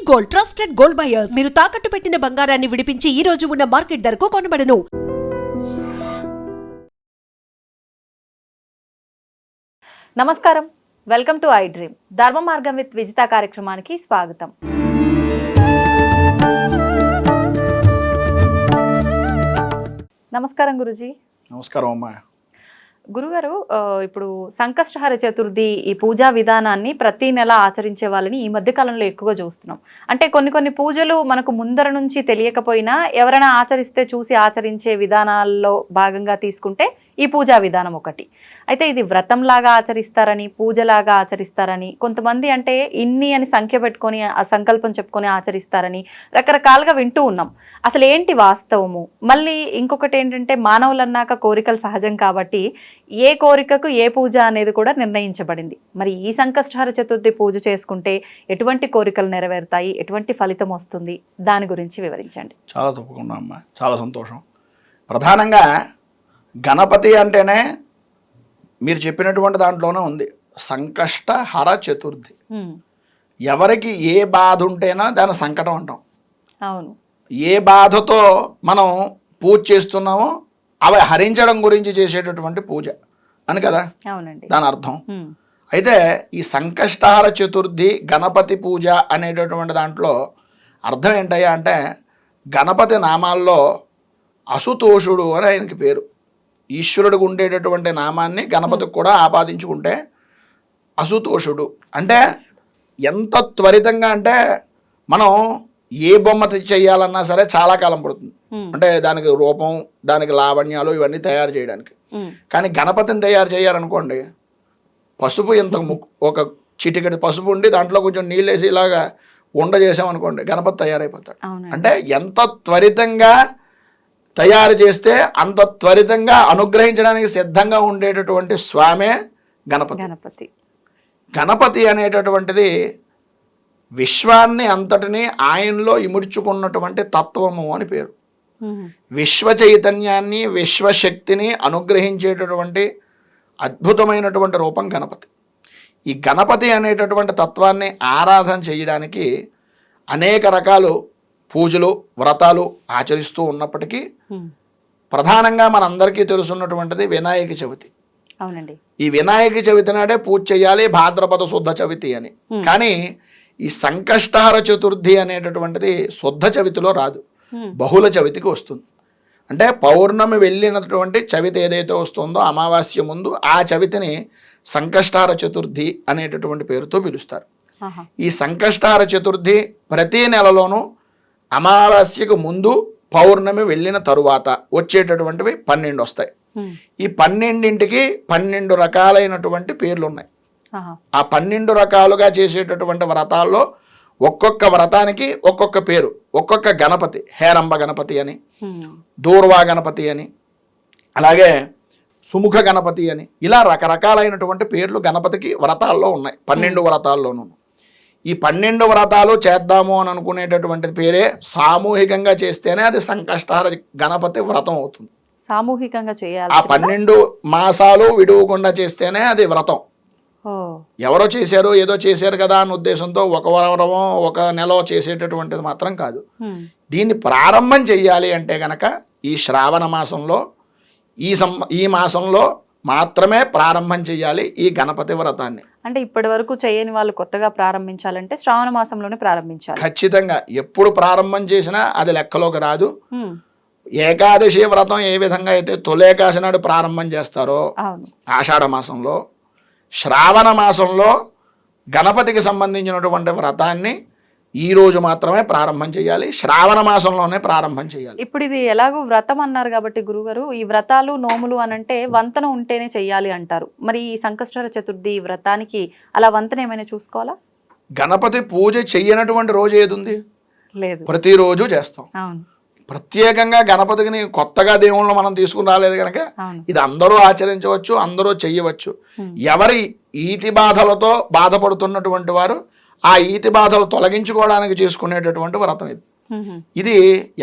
Gold, trusted gold buyers. మీరు తాకట్టు పెట్టిన బంగారాన్ని విడిపించి ఈ రోజు ఉన్న మార్కెట్ ధరకు కొనబడను. నమస్కారం, వెల్కమ్ టు ఐ డ్రీమ్. ధర్మ మార్గం విత్ విజిత కార్యక్రమానికి స్వాగతం. నమస్కారం గురుజీ. నమస్కారం అమ్మా. గురుగారు, ఇప్పుడు సంకష్టహర చతుర్థి ఈ పూజా విధానాన్ని ప్రతి నెల ఆచరించే వాళ్ళని ఈ మధ్య కాలంలో ఎక్కువగా చూస్తున్నాం. అంటే కొన్ని పూజలు మనకు ముందర నుంచి తెలియకపోయినా ఎవరైనా ఆచరిస్తే చూసి ఆచరించే విధానాల్లో భాగంగా తీసుకుంటే ఈ పూజా విధానం ఒకటి. అయితే ఇది వ్రతంలాగా ఆచరిస్తారని, పూజలాగా ఆచరిస్తారని, కొంతమంది అంటే ఇన్ని అని సంఖ్య పెట్టుకొని ఆ సంకల్పం చెప్పుకొని ఆచరిస్తారని రకరకాలుగా వింటూ ఉన్నాం. అసలు ఏంటి వాస్తవము? మళ్ళీ ఇంకొకటి ఏంటంటే, మానవులన్నాక కోరికలు సహజం కాబట్టి ఏ కోరికకు ఏ పూజ అనేది కూడా నిర్ణయించబడింది. మరి ఈ సంకష్టహర చతుర్థి పూజ చేసుకుంటే ఎటువంటి కోరికలు నెరవేరుతాయి, ఎటువంటి ఫలితం వస్తుంది, దాని గురించి వివరించండి. చాలా తప్పకుండా అమ్మా, చాలా సంతోషం. ప్రధానంగా గణపతి అంటేనే మీరు చెప్పినటువంటి దాంట్లోనే ఉంది సంకష్టహర చతుర్థి. ఎవరికి ఏ బాధ ఉంటేనో దాని సంకటం అంటాం. అవును, ఏ బాధతో మనం పూజ చేస్తున్నామో అవి హరించడం గురించి చేసేటటువంటి పూజ అని కదా దాని అర్థం. అయితే ఈ సంకష్టహర చతుర్థి గణపతి పూజ అనేటటువంటి దాంట్లో అర్థం ఏంటయ్యా అంటే, గణపతి నామాల్లో అసుతోషుడు అని ఆయనకి పేరు. ఈశ్వరుడికి ఉండేటటువంటి నామాన్ని గణపతికి కూడా ఆపాదించుకుంటే అసుతోషుడు అంటే ఎంత త్వరితంగా అంటే, మనం ఏ బొమ్మ చేయాలన్నా సరే చాలా కాలం పడుతుంది. అంటే దానికి రూపం, దానికి లావణ్యాలు ఇవన్నీ తయారు చేయడానికి. కానీ గణపతిని తయారు చేయాలనుకోండి, పసుపు ఇంత ఒక చిటికెడు పసుపు ఉండి దాంట్లో కొంచెం నీళ్ళు వేసి ఇలాగా ఉండ చేసామనుకోండి, గణపతి తయారైపోతాడు. అంటే ఎంత త్వరితంగా తయారు చేస్తే అంత త్వరితంగా అనుగ్రహించడానికి సిద్ధంగా ఉండేటటువంటి స్వామే గణపతి. గణపతి అనేటటువంటిది విశ్వాన్ని అంతటినీ ఆయనలో ఇముడ్చుకున్నటువంటి తత్వము అని పేరు. విశ్వ చైతన్యాన్ని, విశ్వశక్తిని అనుగ్రహించేటటువంటి అద్భుతమైనటువంటి రూపం గణపతి. ఈ గణపతి అనేటటువంటి తత్వాన్ని ఆరాధన చేయడానికి అనేక రకాలు పూజలు, వ్రతాలు ఆచరిస్తూ ఉన్నప్పటికీ ప్రధానంగా మనందరికీ తెలుసున్నటువంటిది వినాయక చవితి. అవునండి, ఈ వినాయక చవితి నాడే పూజ చేయాలి, భాద్రపద శుద్ధ చవితి అని. కానీ ఈ సంకష్టహర చతుర్థి అనేటటువంటిది శుద్ధ చవితిలో రాదు, బహుళ చవితికి వస్తుంది. అంటే పౌర్ణమి వెళ్ళినటువంటి చవితి ఏదైతే వస్తుందో అమావాస్య ముందు, ఆ చవితిని సంకష్టహర చతుర్థి అనేటటువంటి పేరుతో పిలుస్తారు. ఈ సంకష్టహర చతుర్థి ప్రతి నెలలోనూ అమావాస్యకు ముందు, పౌర్ణమి వెళ్ళిన తరువాత వచ్చేటటువంటివి 12 వస్తాయి. ఈ 12ంటికి 12 రకాలైనటువంటి పేర్లు ఉన్నాయి. ఆ 12 రకాలుగా చేసేటటువంటి వ్రతాల్లో ఒక్కొక్క వ్రతానికి ఒక్కొక్క పేరు. ఒక్కొక్క గణపతి, హేరంబ గణపతి అని, దూర్వా గణపతి అని, అలాగే సుముఖ గణపతి అని, ఇలా రకరకాలైనటువంటి పేర్లు గణపతికి వ్రతాల్లో ఉన్నాయి. 12 వ్రతాల్లోనూ ఈ 12 వ్రతాలు చేద్దాము అని అనుకునేటటువంటి పేరే సామూహికంగా చేస్తేనే అది సంకష్టహర గణపతి వ్రతం అవుతుంది. సామూహికంగా చేయాలి. ఆ 12 మాసాలు విడువకుండా చేస్తేనే అది వ్రతం. ఎవరో చేశారు, ఏదో చేశారు కదా అన్న ఉద్దేశంతో ఒక వారమో ఒక నెల చేసేటటువంటిది మాత్రం కాదు. దీన్ని ప్రారంభం చెయ్యాలి అంటే గనక ఈ శ్రావణ మాసంలో, ఈ మాసంలో మాత్రమే ప్రారంభం చెయ్యాలి ఈ గణపతి వ్రతాన్ని. అంటే ఇప్పటి వరకు చేయని వాళ్ళు కొత్తగా ప్రారంభించాలంటే శ్రావణ మాసంలోనే ప్రారంభించాలి. ఖచ్చితంగా ఎప్పుడు ప్రారంభం చేసినా అది లెక్కలోకి రాదు. ఏకాదశి వ్రతం ఏ విధంగా అయితే తొలేకాశి నాడు ప్రారంభం చేస్తారో ఆషాఢ మాసంలో, శ్రావణ మాసంలో గణపతికి సంబంధించినటువంటి వ్రతాన్ని ఈ రోజు మాత్రమే ప్రారంభం చేయాలి, శ్రావణ మాసంలోనే ప్రారంభం చేయాలి. ఇప్పుడు ఇది ఎలాగో వ్రతం అన్నారు కాబట్టి గురుగారు, ఈ వ్రతాలు, నోములు అనంటే వంతన ఉంటేనే చెయ్యాలి అంటారు. మరి ఈ సంకష్టహర చతుర్థి వ్రతానికి అలా వంతన ఏమైనా చూసుకోవాలా? గణపతి పూజ చెయ్యనటువంటి రోజు ఏది ఉంది? లేదు, ప్రతిరోజు చేస్తాం. అవును, ప్రత్యేకంగా గణపతిని కొత్తగా దేవుళ్ళు మనం తీసుకుని రాలేదు కనుక ఇది అందరూ ఆచరించవచ్చు, అందరూ చెయ్యవచ్చు. ఎవరి ఈతి బాధలతో బాధపడుతున్నటువంటి వారు ఆ ఈతి బాధలు తొలగించుకోవడానికి చేసుకునేటటువంటి వ్రతం ఇది. ఇది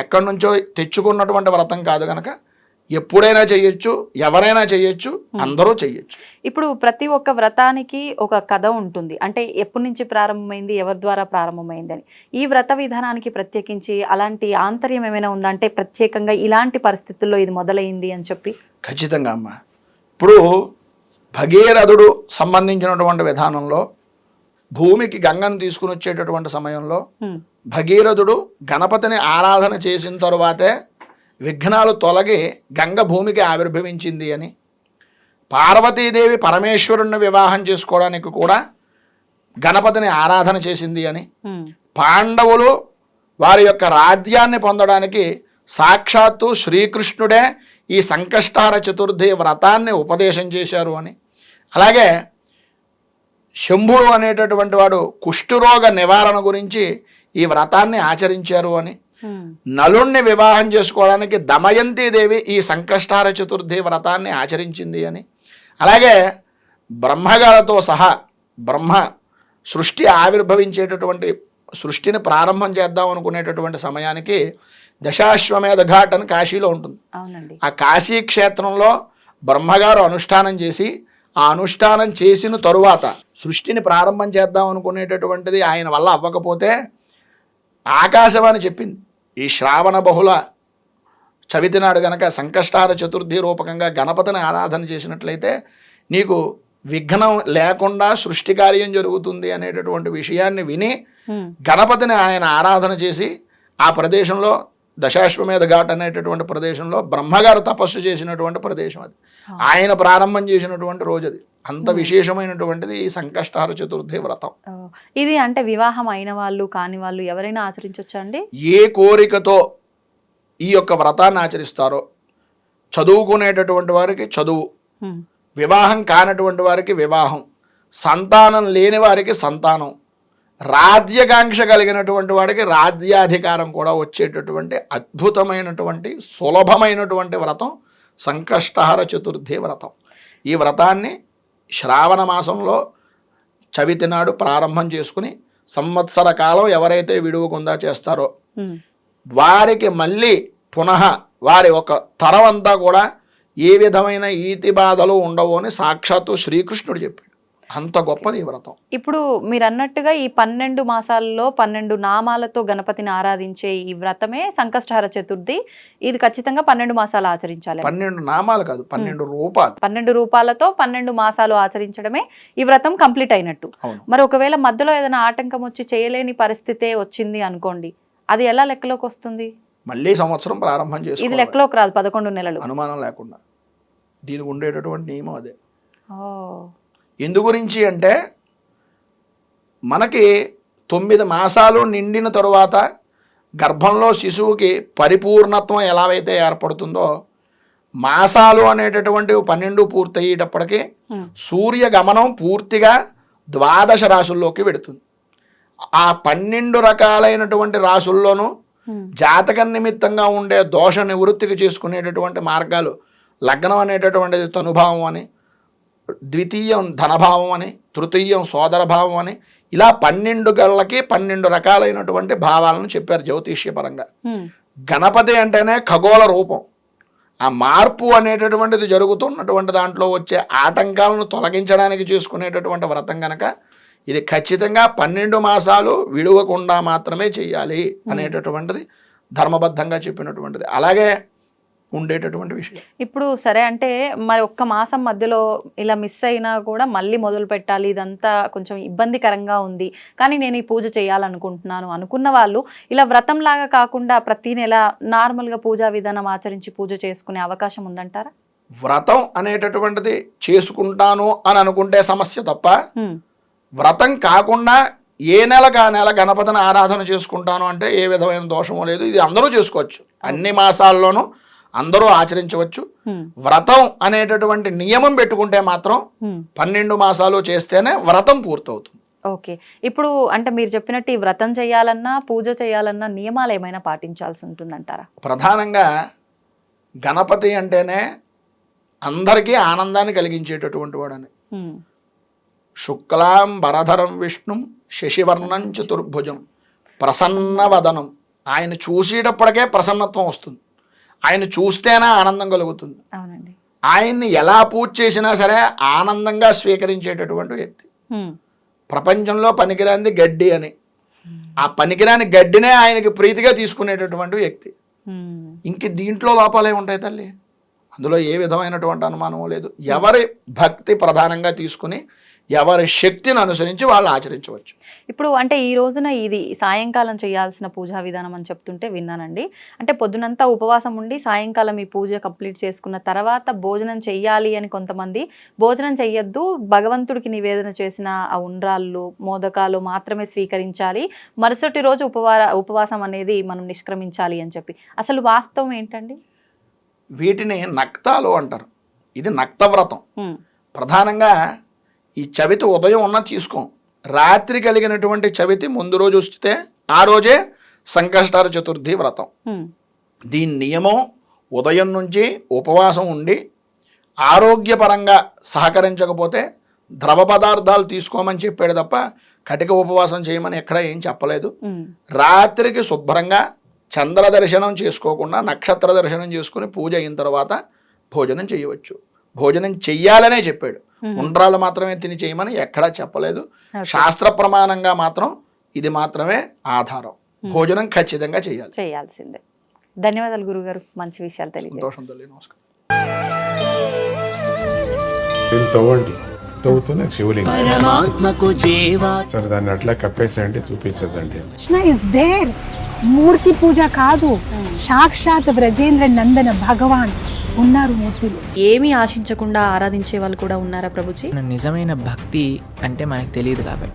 ఎక్కడి నుంచో తెచ్చుకున్నటువంటి వ్రతం కాదు కనుక ఎప్పుడైనా చేయొచ్చు, ఎవరైనా చేయొచ్చు, అందరూ చేయొచ్చు. ఇప్పుడు ప్రతి ఒక్క వ్రతానికి ఒక కథ ఉంటుంది. అంటే ఎప్పటి నుంచి ప్రారంభమైంది, ఎవరి ద్వారా ప్రారంభమైంది అని. ఈ వ్రత విధానానికి ప్రత్యేకించి అలాంటి ఆంతర్యం ఏమైనా ఉందా? అంటే ప్రత్యేకంగా ఇలాంటి పరిస్థితుల్లో ఇది మొదలైంది అని చెప్పి. ఖచ్చితంగా అమ్మ. ఇప్పుడు భగీరథుడు సంబంధించినటువంటి విధానంలో భూమికి గంగను తీసుకుని వచ్చేటటువంటి సమయంలో భగీరథుడు గణపతిని ఆరాధన చేసిన తరువాతే విఘ్నాలు తొలగి గంగ భూమికి ఆవిర్భవించింది అని, పార్వతీదేవి పరమేశ్వరుణ్ణి వివాహం చేసుకోవడానికి కూడా గణపతిని ఆరాధన చేసింది అని, పాండవులు వారి యొక్క రాజ్యాన్ని పొందడానికి సాక్షాత్తు శ్రీకృష్ణుడే ఈ సంకష్టహర చతుర్థి వ్రతాన్ని ఉపదేశం చేశారు అని, అలాగే శంభుడు అనేటటువంటి వాడు కుష్ఠరోగ నివారణ గురించి ఈ వ్రతాన్ని ఆచరించారు అని, నలుణ్ణి వివాహం చేసుకోవడానికి దమయంతీదేవి ఈ సంకష్టహర చతుర్థి వ్రతాన్ని ఆచరించింది అని, అలాగే బ్రహ్మగారితో సహా బ్రహ్మ సృష్టి ఆవిర్భవించేటటువంటి సృష్టిని ప్రారంభం చేద్దాం అనుకునేటటువంటి సమయానికి దశాశ్వమేధ ఘాట్ అని కాశీలో ఉంటుంది. ఆ కాశీ క్షేత్రంలో బ్రహ్మగారు అనుష్ఠానం చేసి ఆ అనుష్ఠానం చేసిన తరువాత సృష్టిని ప్రారంభం చేద్దాం అనుకునేటటువంటిది ఆయన వల్ల అవ్వకపోతే ఆకాశవాణి చెప్పింది, ఈ శ్రావణ బహుళ చవితి నాడు గనక సంకష్టహర చతుర్థి రూపకంగా గణపతిని ఆరాధన చేసినట్లయితే నీకు విఘ్నం లేకుండా సృష్టి కార్యం జరుగుతుంది అనేటటువంటి విషయాన్ని విని గణపతిని ఆయన ఆరాధన చేసి ఆ ప్రదేశంలో దశాశ్వమేధ ఘాట్ అనేటటువంటి ప్రదేశంలో బ్రహ్మగారు తపస్సు చేసినటువంటి ప్రదేశం అది. ఆయన ప్రారంభం చేసినటువంటి రోజు అది. అంత విశేషమైనటువంటిది ఈ సంకష్టహర చతుర్థి వ్రతం. ఇది అంటే వివాహం అయిన వాళ్ళు కాని వాళ్ళు ఎవరైనా ఆచరించవచ్చా అండి? ఏ కోరికతో ఈ యొక్క వ్రతాన్ని ఆచరిస్తారో, చదువుకునేటటువంటి వారికి చదువు, వివాహం కానటువంటి వారికి వివాహం, సంతానం లేని వారికి సంతానం, రాజ్యకాంక్ష కలిగినటువంటి వాడికి రాజ్యాధికారం కూడా వచ్చేటటువంటి అద్భుతమైనటువంటి సులభమైనటువంటి వ్రతం సంకష్టహర చతుర్థి వ్రతం. ఈ వ్రతాన్ని శ్రావణ మాసంలో చవితి నాడు ప్రారంభం చేసుకుని సంవత్సర కాలం ఎవరైతే విడువకుండా చేస్తారో వారికి మళ్ళీ పునః వారి ఒక తరం అంతా కూడా ఏ విధమైన ఈతి బాధలు ఉండవు అని సాక్షాత్తు శ్రీకృష్ణుడు చెప్పాడు. అంత గొప్పది ఈ వ్రతం. ఇప్పుడు మీరు అన్నట్టుగా ఈ 12 మాసాల్లో 12 నామాలతో గణపతిని ఆరాధించే ఈ వ్రతమే సంకష్టహర చతుర్థి. ఇది ఖచ్చితంగా 12 మాసాలు ఆచరించాలి. 12 నామాలు కాదు, 12 రూపాలు. 12 రూపాలతో 12 మాసాలు ఆచరించడమే ఈ వ్రతం కంప్లీట్ అయినట్టు. మరి ఒకవేళ మధ్యలో ఏదైనా ఆటంకం వచ్చి చేయలేని పరిస్థితే వచ్చింది అనుకోండి, అది ఎలా లెక్కలోకి వస్తుంది? మళ్ళీ సంవత్సరం ప్రారంభం చేసి ఇది లెక్కలోకి రాదు. 11 నెలలు అనుమానం లేకుండా దీనికి ఉండేటటువంటి నియమం అదే. ఎందు గురించి అంటే మనకి 9 మాసాలు నిండిన తరువాత గర్భంలో శిశువుకి పరిపూర్ణత్వం ఎలాగైతే ఏర్పడుతుందో మాసాలు అనేటటువంటి 12 పూర్తయ్యేటప్పటికి సూర్య గమనం పూర్తిగా 12 రాశుల్లోకి వెడుతుంది. ఆ 12 రకాలైనటువంటి రాశుల్లోనూ జాతక నిమిత్తంగా ఉండే దోష నివృత్తికి చేసుకునేటటువంటి మార్గాలు లగ్నం అనేటటువంటిది తనుభావం అని, ద్వితీయం ధనభావం అని, తృతీయం సోదరభావం అని, ఇలా 12 గళ్ళకి 12 రకాలైనటువంటి భావాలను చెప్పారు జ్యోతిష్యపరంగా. గణపతి అంటేనే ఖగోళ రూపం. ఆ మార్పు అనేటటువంటిది జరుగుతున్నటువంటి దాంట్లో వచ్చే ఆటంకాలను తొలగించడానికి చేసుకునేటటువంటి వ్రతం కనుక ఇది ఖచ్చితంగా 12 మాసాలు విడువకుండా మాత్రమే చేయాలి అనేటటువంటిది ధర్మబద్ధంగా చెప్పినటువంటిది. అలాగే ఉండేటటువంటి విషయం. ఇప్పుడు సరే అంటే మరి ఒక్క మాసం మధ్యలో ఇలా మిస్ అయినా కూడా మళ్ళీ మొదలు పెట్టాలి, ఇదంతా కొంచెం ఇబ్బందికరంగా ఉంది, కానీ నేను ఈ పూజ చేయాలనుకుంటున్నాను అనుకున్న వాళ్ళు ఇలా వ్రతం లాగా కాకుండా ప్రతి నెల నార్మల్గా పూజా విధానం ఆచరించి పూజ చేసుకునే అవకాశం ఉందంటారా? వ్రతం అనేటటువంటిది చేసుకుంటాను అని అనుకుంటే సమస్య తప్ప, వ్రతం కాకుండా ఏ నెలకు ఆ నెల గణపతిని ఆరాధన చేసుకుంటాను అంటే ఏ విధమైన దోషమో లేదు. ఇది అందరూ చేసుకోవచ్చు, అన్ని మాసాల్లోనూ అందరూ ఆచరించవచ్చు. వ్రతం అనేటటువంటి నియమం పెట్టుకుంటే మాత్రం 12 మాసాలు చేస్తేనే వ్రతం పూర్తవుతుంది. ఓకే. ఇప్పుడు అంటే మీరు చెప్పినట్టు ఈ వ్రతం చేయాలన్నా పూజ చేయాలన్నా నియమాలు ఏమైనా పాటించాల్సి ఉంటుందంటారా? ప్రధానంగా గణపతి అంటేనే అందరికీ ఆనందాన్ని కలిగించేటటువంటి వాడని. శుక్లాం వరధరం విష్ణుం శశివర్ణం చతుర్భుజం ప్రసన్నవదనం. ఆయన చూసేటప్పటికే ప్రసన్నత్వం వస్తుంది. ఆయన చూస్తేనే ఆనందం కలుగుతుంది. అవునండి. ఆయన్ని ఎలా పూజ చేసినా సరే ఆనందంగా స్వీకరించేటటువంటి వ్యక్తి. ప్రపంచంలో పనికిరాంది గడ్డి అని, ఆ పనికిరాని గడ్డినే ఆయనకి ప్రీతిగా తీసుకునేటటువంటి వ్యక్తి. ఇంక దీంట్లో లోపాలే ఉంటాయి తల్లి, అందులో ఏ విధమైనటువంటి అనుమానం లేదు. ఎవరి భక్తి ప్రధానంగా తీసుకుని ఎవరి శక్తిని అనుసరించి వాళ్ళు ఆచరించవచ్చు. ఇప్పుడు అంటే ఈ రోజున ఇది సాయంకాలం చేయాల్సిన పూజా విధానం అని చెప్తుంటే విన్నానండి. అంటే పొద్దునంతా ఉపవాసం ఉండి సాయంకాలం ఈ పూజ కంప్లీట్ చేసుకున్న తర్వాత భోజనం చెయ్యాలి అని కొంతమంది, భోజనం చెయ్యొద్దు, భగవంతుడికి నివేదన చేసిన ఆ ఉండ్రాళ్ళు మోదకాలు మాత్రమే స్వీకరించాలి, మరుసటి రోజు ఉపవాసం అనేది మనం నిష్క్రమించాలి అని చెప్పి, అసలు వాస్తవం ఏంటండి? వీటిని నక్తాలు అంటారు. ఇది నక్తవ్రతం. ప్రధానంగా ఈ చవితి ఉదయం ఉన్న తీసుకోం, రాత్రి కలిగినటువంటి చవితి ముందు రోజు వస్తే ఆ రోజే సంకష్టహర చతుర్థి వ్రతం. దీని నియమం ఉదయం నుంచి ఉపవాసం ఉండి ఆరోగ్యపరంగా సహకరించకపోతే ద్రవ పదార్థాలు తీసుకోమని చెప్పాడు తప్ప కటిక ఉపవాసం చేయమని ఎక్కడ ఏం చెప్పలేదు. రాత్రికి శుభ్రంగా చంద్ర దర్శనం చేసుకోకుండా నక్షత్ర దర్శనం చేసుకుని పూజ అయిన తర్వాత భోజనం చేయవచ్చు. భోజనం చెయ్యాలనే చెప్పాడు, ఉండ్రాలు మాత్రమే తిని చేయమని ఎక్కడా చెప్పలేదు. శాస్త్ర ప్రమాణంగా మాత్రం ఇది మాత్రమే ఆధారం. భోజనం ఖచ్చితంగా చేయాల్సిందే. ధన్యవాదాలు గురుగారు, మంచి విషయాలు తెలియదు. సంతోషం తల్లి, నమస్కారం. తవ్వుతూనే శివలింగం సరే దాన్ని అట్లా కప్పేసేయండి, చూపించదండి. కృష్ణ ఇస్ దేర్, మూర్తి పూజ కాదు, సాక్షాత్ బ్రజేంద్ర నందన భగవాన్ ఉన్నారు మూర్తిలో. ఏమీ ఆశించకుండా ఆరాధించే వాళ్ళు కూడా ఉన్నారా ప్రభుజీ? నిజమైన భక్తి అంటే మనకు తెలియదు కాబట్టి